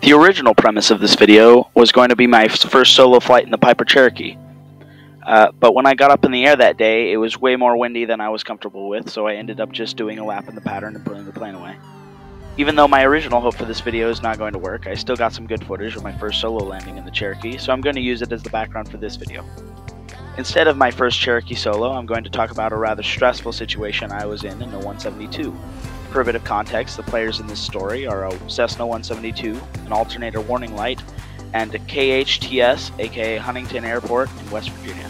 The original premise of this video was going to be my first solo flight in the Piper Cherokee. But when I got up in the air that day, it was way more windy than I was comfortable with, so I ended up just doing a lap in the pattern and putting the plane away. Even though my original hope for this video is not going to work, I still got some good footage of my first solo landing in the Cherokee, so I'm going to use it as the background for this video. Instead of my first Cherokee solo, I'm going to talk about a rather stressful situation I was in a 172. For a bit of context, the players in this story are a Cessna 172, an alternator warning light, and a KHTS, aka Huntington Airport in West Virginia.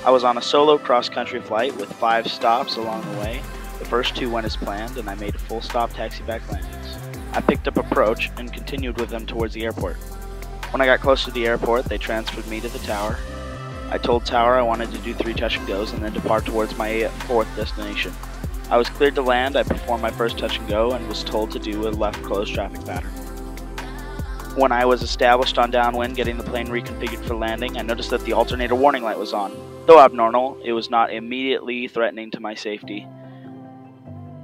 I was on a solo cross-country flight with 5 stops along the way. The first 2 went as planned, and I made full stop taxi-back landings. I picked up approach and continued with them towards the airport. When I got close to the airport, they transferred me to the tower. I told tower I wanted to do 3 touch and goes and then depart towards my 4th destination. I was cleared to land, I performed my first touch and go, and was told to do a left closed traffic pattern. When I was established on downwind getting the plane reconfigured for landing, I noticed that the alternator warning light was on. Though abnormal, it was not immediately threatening to my safety.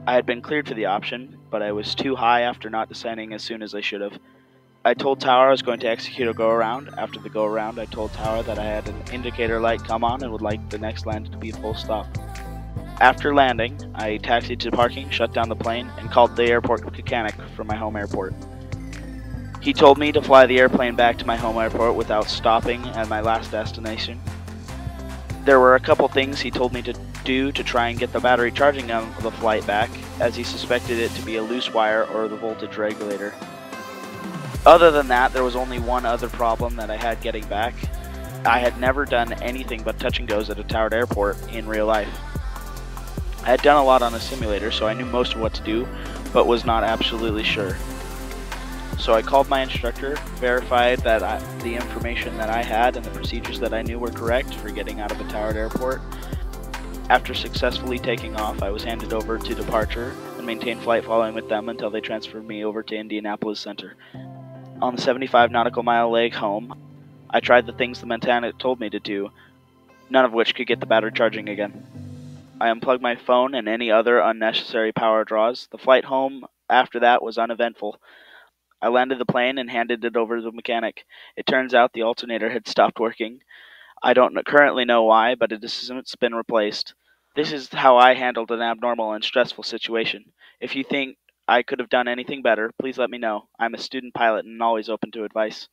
I had been cleared for the option, but I was too high after not descending as soon as I should have. I told tower I was going to execute a go-around. After the go-around, I told tower that I had an indicator light come on and would like the next landing to be a full stop. After landing, I taxied to parking, shut down the plane, and called the airport mechanic from my home airport. He told me to fly the airplane back to my home airport without stopping at my last destination. There were a couple things he told me to do to try and get the battery charging on the flight back, as he suspected it to be a loose wire or the voltage regulator. Other than that, there was only one other problem that I had getting back. I had never done anything but touch and goes at a towered airport in real life. I had done a lot on a simulator, so I knew most of what to do, but was not absolutely sure. So I called my instructor, verified that the information that I had and the procedures that I knew were correct for getting out of a towered airport. After successfully taking off, I was handed over to departure and maintained flight following with them until they transferred me over to Indianapolis Center. On the 75 nautical mile leg home, I tried the things the mechanic told me to do, none of which could get the battery charging again. I unplugged my phone and any other unnecessary power draws. The flight home after that was uneventful. I landed the plane and handed it over to the mechanic. It turns out the alternator had stopped working. I don't currently know why, but it has since been replaced. This is how I handled an abnormal and stressful situation. If you think I could have done anything better, please let me know. I'm a student pilot and always open to advice.